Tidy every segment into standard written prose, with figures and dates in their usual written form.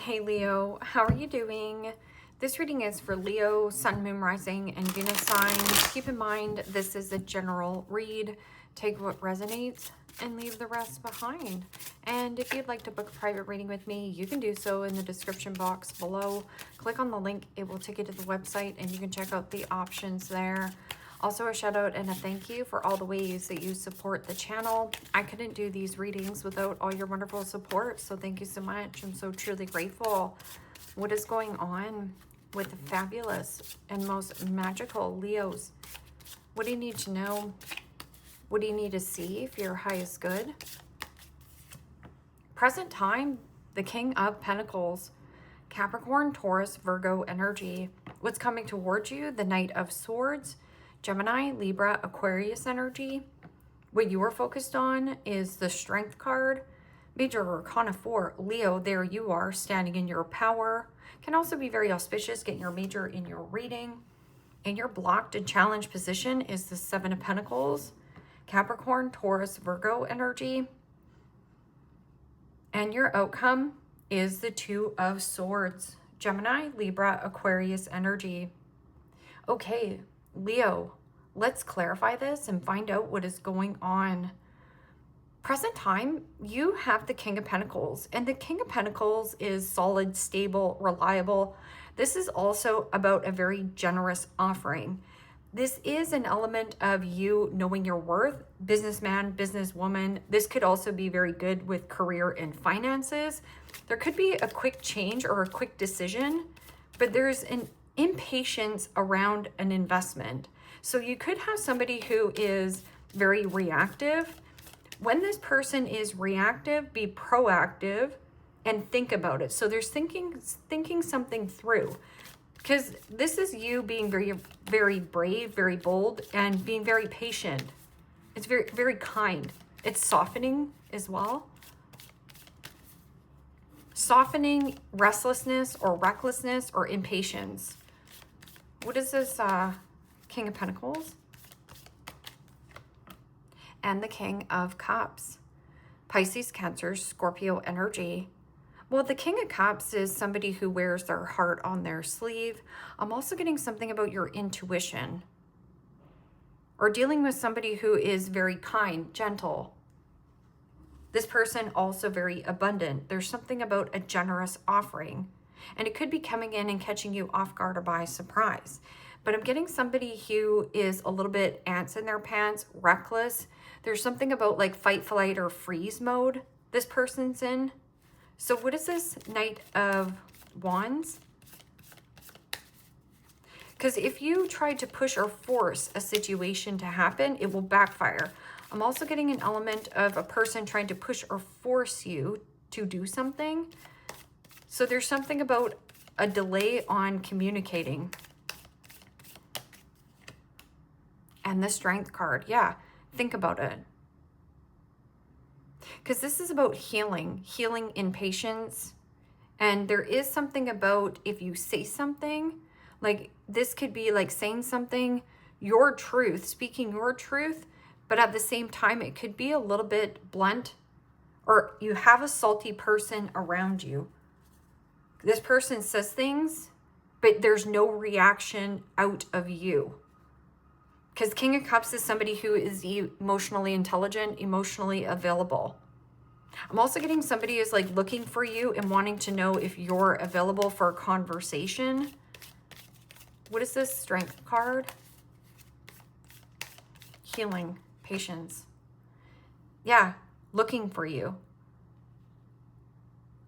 Hey Leo, how are you doing? This reading is for Leo, Sun, Moon, Rising, and Venus signs. Keep in mind, this is a general read. Take what resonates and leave the rest behind. And if you'd like to book a private reading with me, you can do so in the description box below. Click on the link, it will take you to the website, and you can check out the options there. Also, a shout out and a thank you for all the ways that you support the channel. I couldn't do these readings without all your wonderful support, so thank you so much. I'm so truly grateful. What is going on with the fabulous and most magical Leos? What do you need to know? What do you need to see for your highest good? Present time, the King of Pentacles, Capricorn, Taurus, Virgo energy. What's coming towards you? The Knight of Swords, Gemini, Libra, Aquarius energy. What you are focused on is the Strength card. Major Arcana 4, Leo, there you are, standing in your power. Can also be very auspicious, getting your major in your reading. In your blocked and challenged position is the Seven of Pentacles, Capricorn, Taurus, Virgo energy. And your outcome is the Two of Swords, Gemini, Libra, Aquarius energy. Okay, Leo, let's clarify this and find out what is going on. Present time, you have the King of Pentacles, and the King of Pentacles is solid, stable, reliable. This is also about a very generous offering. This is an element of you knowing your worth, businessman, businesswoman. This could also be very good with career and finances. There could be a quick change or a quick decision, but there's an impatience around an investment. So you could have somebody who is very reactive. When this person is reactive, be proactive and think about it. So there's thinking something through, because this is you being very, very brave, very bold, and being very patient. It's very, very kind. It's softening as well. Softening restlessness or recklessness or impatience. What is this King of Pentacles? And the King of Cups. Pisces, Cancer, Scorpio energy. Well, the King of Cups is somebody who wears their heart on their sleeve. I'm also getting something about your intuition. Or dealing with somebody who is very kind, gentle. This person also very abundant. There's something about a generous offering. And it could be coming in and catching you off guard or by surprise. But I'm getting somebody who is a little bit ants in their pants, reckless. There's something about like fight, flight, or freeze mode this person's in. So what is this Knight of Wands? Because if you try to push or force a situation to happen, it will backfire. I'm also getting an element of a person trying to push or force you to do something. So there's something about a delay on communicating. And the Strength card, yeah, think about it. Because this is about healing in patience. And there is something about if you say something, like this could be like saying something, your truth, speaking your truth, but at the same time, it could be a little bit blunt, or you have a salty person around you. This person says things, but there's no reaction out of you. Because King of Cups is somebody who is emotionally intelligent, emotionally available. I'm also getting somebody who's like looking for you and wanting to know if you're available for a conversation. What is this Strength card? Healing, patience. Yeah, looking for you.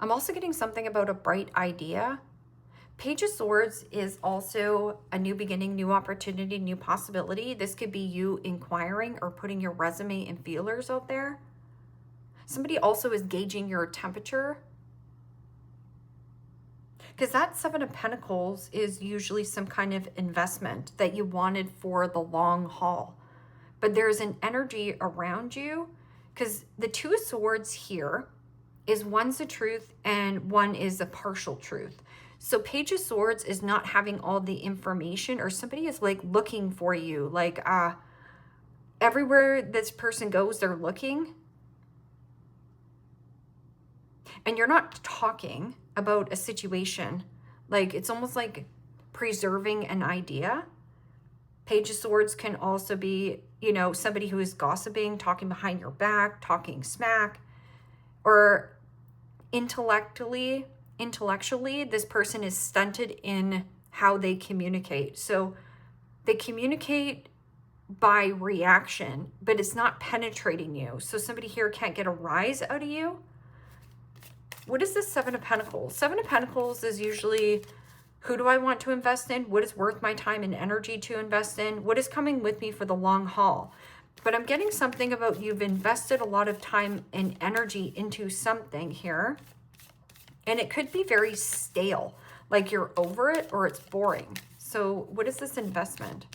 I'm also getting something about a bright idea. Page of Swords is also a new beginning, new opportunity, new possibility. This could be you inquiring or putting your resume and feelers out there. Somebody also is gauging your temperature. Because that Seven of Pentacles is usually some kind of investment that you wanted for the long haul. But there's an energy around you, because the Two of Swords here is one's the truth and one is a partial truth. So Page of Swords is not having all the information, or somebody is like looking for you. Like everywhere this person goes, they're looking. And you're not talking about a situation. Like, it's almost like preserving an idea. Page of Swords can also be, you know, somebody who is gossiping, talking behind your back, talking smack, or intellectually, this person is stunted in how they communicate. So they communicate by reaction, but it's not penetrating you. So somebody here can't get a rise out of you. What is this Seven of Pentacles? Seven of Pentacles is usually, who do I want to invest in? What is worth my time and energy to invest in? What is coming with me for the long haul? But I'm getting something about you've invested a lot of time and energy into something here. And it could be very stale, like you're over it or it's boring. So what is this investment?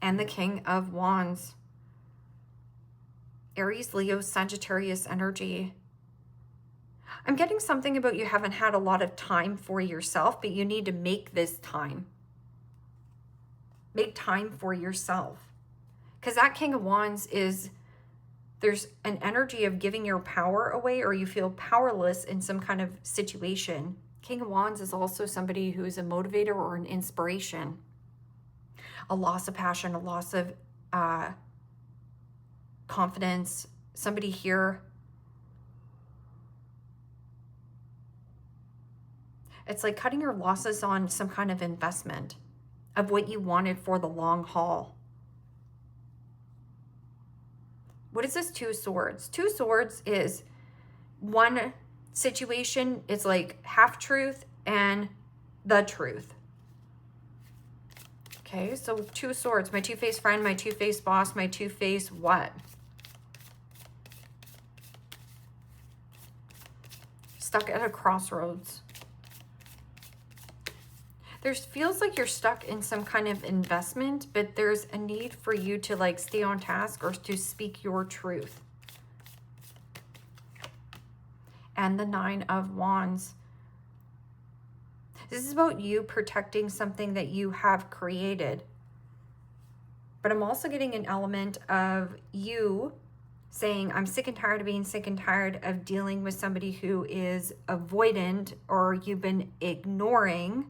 And the King of Wands. Aries, Leo, Sagittarius energy. I'm getting something about you haven't had a lot of time for yourself, but you need to make this time. Make time for yourself. Because that King of Wands is, there's an energy of giving your power away, or you feel powerless in some kind of situation. King of Wands is also somebody who is a motivator or an inspiration. A loss of passion, a loss of confidence. Somebody here, it's like cutting your losses on some kind of investment of what you wanted for the long haul. What is this Two of Swords? Two of Swords is one situation, it's like half truth and the truth. Okay, so Two of Swords, my two-faced friend, my two-faced boss, my two-faced what? Stuck at a crossroads. There feels like you're stuck in some kind of investment, but there's a need for you to like stay on task or to speak your truth. And the Nine of Wands. This is about you protecting something that you have created. But I'm also getting an element of you saying, I'm sick and tired of being sick and tired of dealing with somebody who is avoidant, or you've been ignoring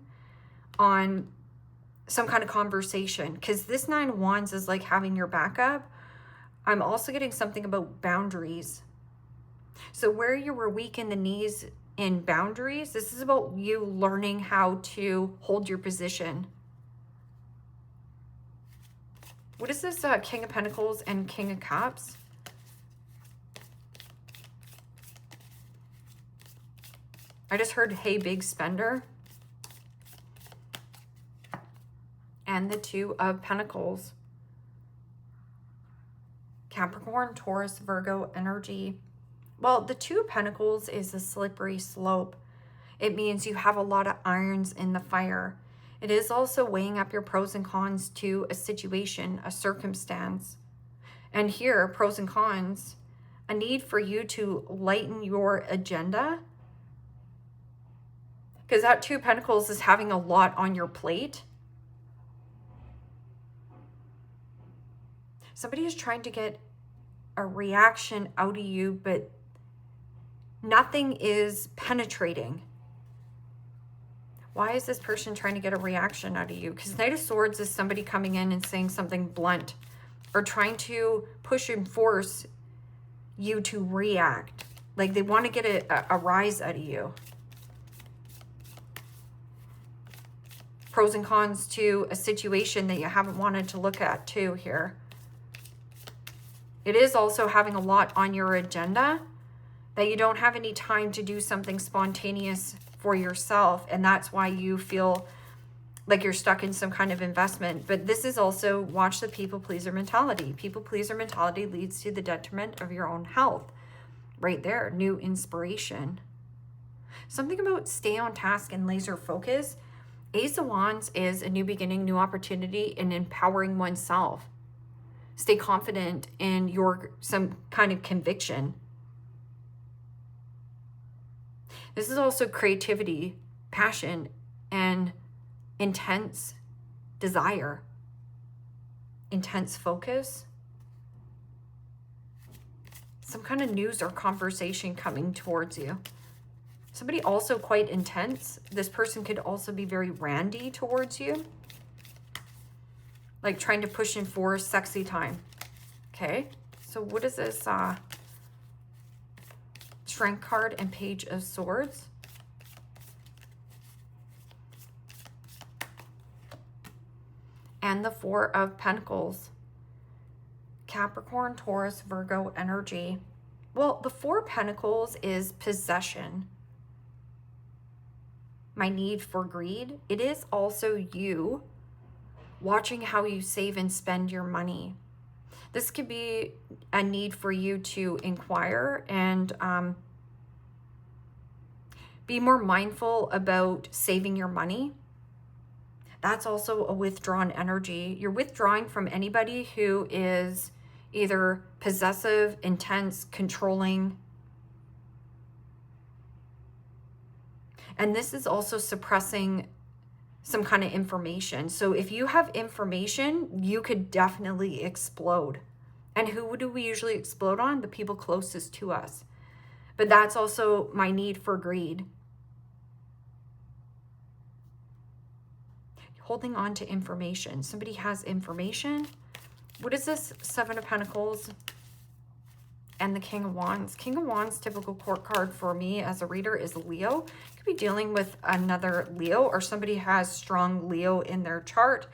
on some kind of conversation. Because this Nine of Wands is like having your backup. I'm also getting something about boundaries. So where you were weak in the knees in boundaries, this is about you learning how to hold your position. What is this King of Pentacles and King of Cups? I just heard, hey, big spender. And the Two of Pentacles. Capricorn, Taurus, Virgo energy. Well, the Two of Pentacles is a slippery slope. It means you have a lot of irons in the fire. It is also weighing up your pros and cons to a situation, a circumstance. And here, pros and cons, a need for you to lighten your agenda. Because that Two of Pentacles is having a lot on your plate. Somebody is trying to get a reaction out of you, but nothing is penetrating. Why is this person trying to get a reaction out of you? Because Knight of Swords is somebody coming in and saying something blunt, or trying to push and force you to react. Like they want to get a rise out of you. Pros and cons to a situation that you haven't wanted to look at too here. It is also having a lot on your agenda that you don't have any time to do something spontaneous for yourself. And that's why you feel like you're stuck in some kind of investment. But this is also, watch the people pleaser mentality. People pleaser mentality leads to the detriment of your own health. Right there, new inspiration. Something about stay on task and laser focus. Ace of Wands is a new beginning, new opportunity, and empowering oneself. Stay confident in your some kind of conviction. This is also creativity, passion, and intense desire, intense focus. Some kind of news or conversation coming towards you. Somebody also quite intense. This person could also be very randy towards you. Like trying to push in for sexy time. Okay. So what is this? Strength card and Page of Swords. And the Four of Pentacles. Capricorn, Taurus, Virgo energy. Well, the Four of Pentacles is possession. My need for greed. It is also you watching how you save and spend your money. This could be a need for you to inquire and be more mindful about saving your money. That's also a withdrawn energy. You're withdrawing from anybody who is either possessive, intense, controlling. And this is also suppressing some kind of information. So if you have information, you could definitely explode. And who do we usually explode on? The people closest to us. But that's also my need for greed. Holding on to information. Somebody has information. What is this? Seven of Pentacles and the King of Wands. King of Wands, typical court card for me as a reader, is Leo. Could be dealing with another Leo, or somebody has strong Leo in their chart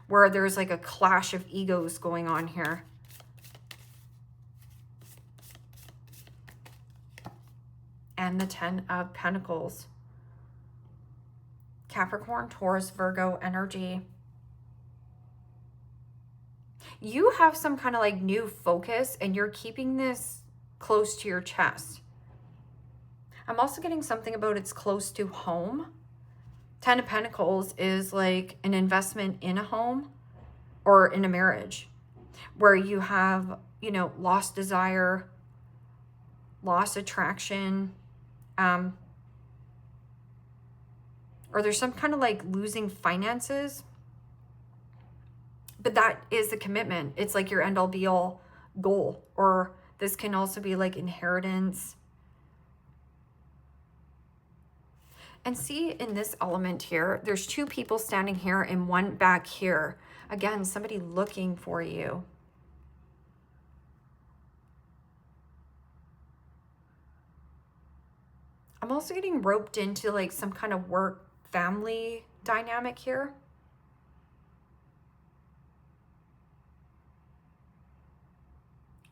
where there's like a clash of egos going on here. And the Ten of Pentacles. Capricorn, Taurus, Virgo energy. You have some kind of like new focus and you're keeping this close to your chest. I'm also getting something about it's close to home. Ten of Pentacles is like an investment in a home or in a marriage where you have, you know, lost desire, lost attraction, or there's some kind of like losing finances. But that is a commitment. It's like your end all be all goal. Or this can also be like inheritance. And see in this element here, there's two people standing here and one back here. Again, somebody looking for you. I'm also getting roped into like some kind of work family dynamic here.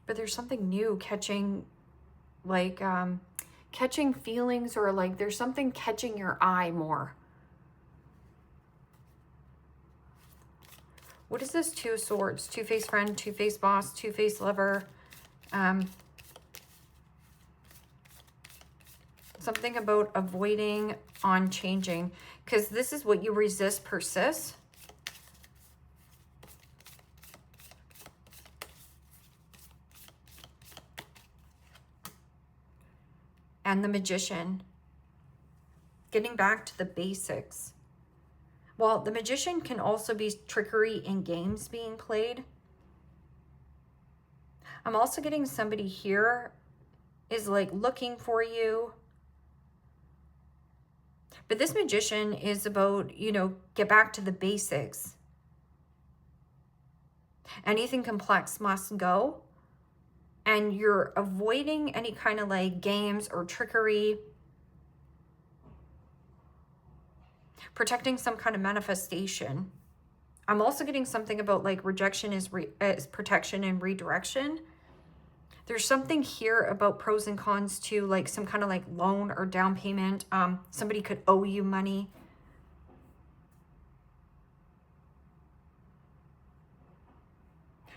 But there's something new catching, like catching feelings, or like there's something catching your eye more. What is this? Two of Swords, two-faced friend, two-faced boss, two-faced lover. Something about avoiding on changing, because this is what you resist persists. And the Magician, getting back to the basics. Well, the Magician can also be trickery in games being played. I'm also getting somebody here is like looking for you. But this Magician is about, you know, get back to the basics. Anything complex must go. And you're avoiding any kind of like games or trickery. Protecting some kind of manifestation. I'm also getting something about like rejection is protection and redirection. There's something here about pros and cons to like some kind of like loan or down payment. Somebody could owe you money.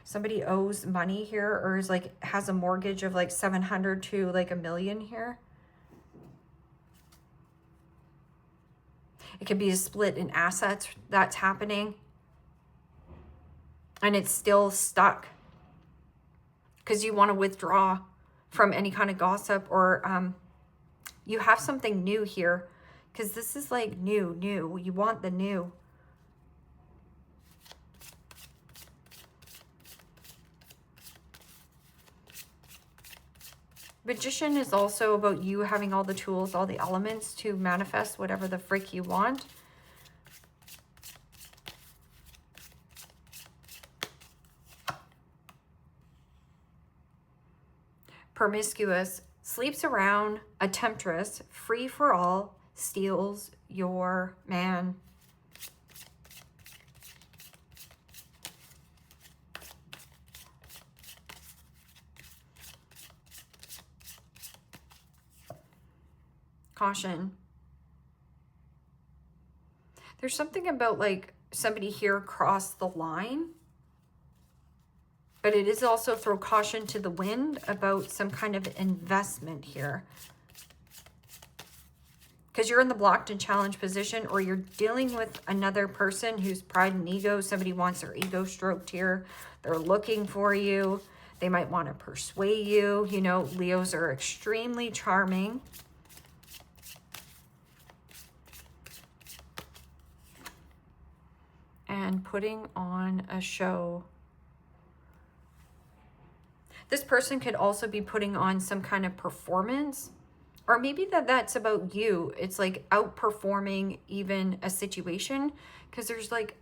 Somebody owes money here, or is like has a mortgage of like 700 to like $1 million here. It could be a split in assets that's happening. And it's still stuck. Because you want to withdraw from any kind of gossip, or you have something new here. Because this is like new. You want the new. Magician is also about you having all the tools, all the elements to manifest whatever the frick you want. Promiscuous, sleeps around, a temptress, free for all, steals your man. Caution. There's something about like somebody here crossed the line, but it is also throw caution to the wind about some kind of investment here. Because you're in the blocked and challenged position, or you're dealing with another person who's pride and ego. Somebody wants their ego stroked here. They're looking for you. They might want to persuade you. You know, Leos are extremely charming. And putting on a show. This person could also be putting on some kind of performance, or maybe that's about you. It's like outperforming even a situation, because there's like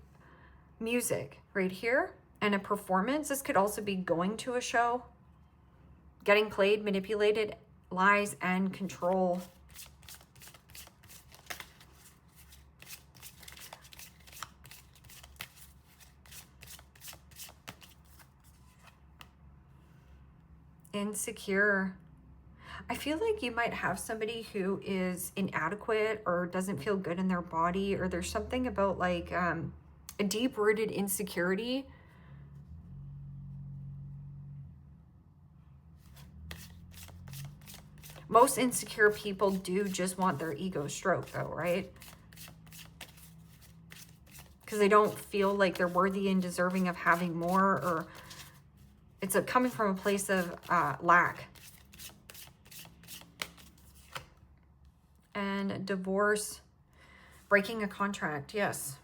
music right here and a performance. This could also be going to a show, getting played, manipulated, lies, and control. Insecure. I feel like you might have somebody who is inadequate or doesn't feel good in their body, or there's something about like a deep-rooted insecurity. Most insecure people do just want their ego stroked though, right? Because they don't feel like they're worthy and deserving of having more, or it's coming from a place of lack. And divorce, breaking a contract, yes.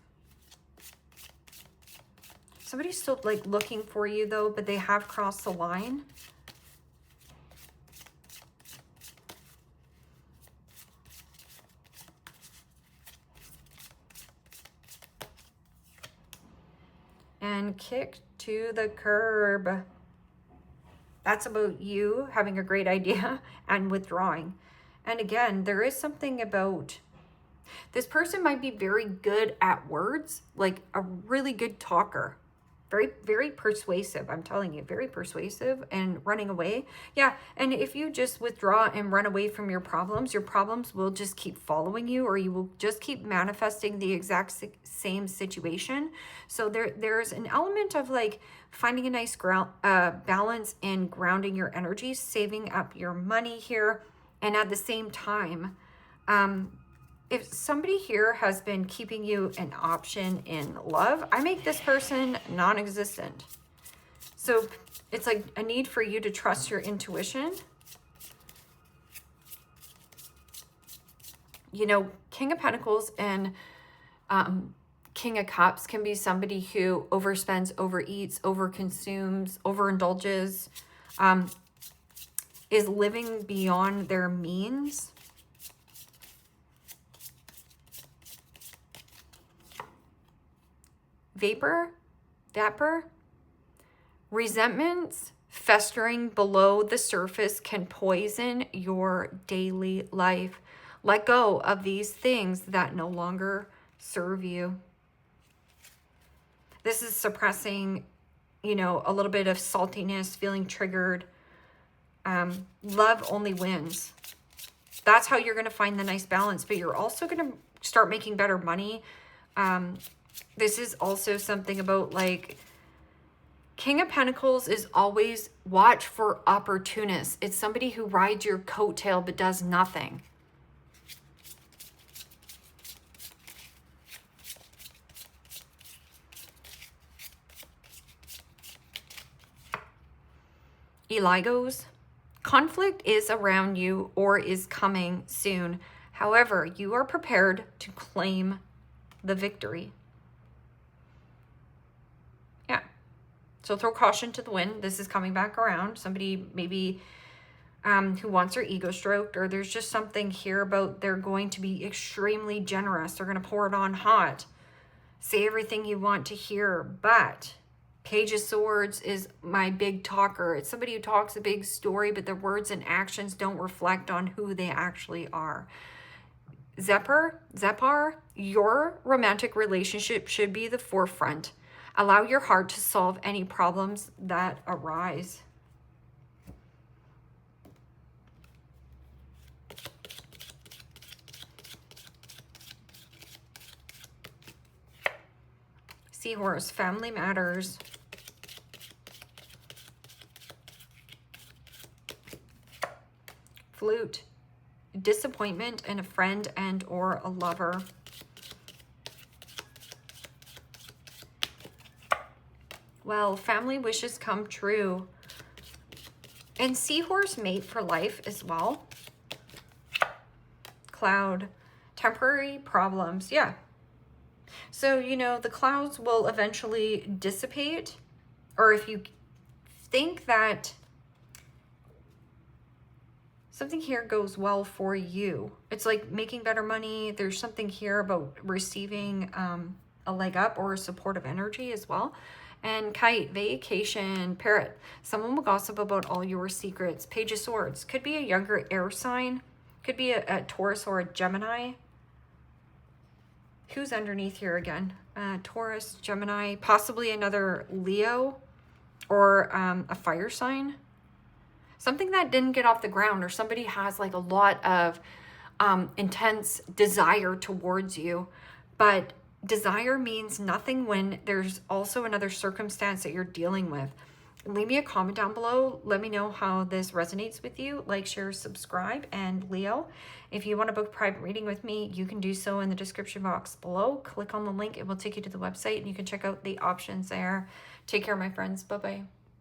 Somebody's still like looking for you though, but they have crossed the line. And kicked to the curb. That's about you having a great idea and withdrawing. And again, there is something about this person might be very good at words, like a really good talker. Very, very persuasive. I'm telling you, very persuasive, and running away. Yeah, and if you just withdraw and run away from your problems will just keep following you, or you will just keep manifesting the exact same situation. So there's an element of like finding a nice balance in grounding your energy, saving up your money here, and at the same time, if somebody here has been keeping you an option in love, I make this person non-existent. So it's like a need for you to trust your intuition. You know, King of Pentacles and King of Cups can be somebody who overspends, overeats, overconsumes, overindulges, is living beyond their means. Vapor, resentments festering below the surface can poison your daily life. Let go of these things that no longer serve you. This is suppressing, you know, a little bit of saltiness, feeling triggered. Love only wins. That's how you're going to find the nice balance, but you're also going to start making better money. This is also something about like King of Pentacles is always watch for opportunists. It's somebody who rides your coattail but does nothing. Eligos, conflict is around you or is coming soon. However, you are prepared to claim the victory. So throw caution to the wind. This is coming back around. Somebody maybe who wants their ego stroked, or there's just something here about they're going to be extremely generous. They're going to pour it on hot. Say everything you want to hear, but Page of Swords is my big talker. It's somebody who talks a big story, but their words and actions don't reflect on who they actually are. Zephyr, your romantic relationship should be the forefront. Allow your heart to solve any problems that arise. Seahorse, family matters. Flute, disappointment in a friend and or a lover. Well, family wishes come true. And seahorse, mate for life as well. Cloud, temporary problems. Yeah. So, you know, the clouds will eventually dissipate. Or if you think that something here goes well for you, it's like making better money. There's something here about receiving a leg up or a supportive energy as well. And kite, vacation, parrot. Someone will gossip about all your secrets. Page of Swords. Could be a younger air sign. Could be a Taurus or a Gemini. Who's underneath here again? Taurus, Gemini, possibly another Leo or a fire sign. Something that didn't get off the ground, or somebody has like a lot of intense desire towards you, but desire means nothing when there's also another circumstance that you're dealing with. Leave me a comment down below. Let me know how this resonates with you. Like, share, subscribe. And Leo, if you want to book a private reading with me, you can do so in the description box below. Click on the link. It will take you to the website and you can check out the options there. Take care, my friends. Bye-bye.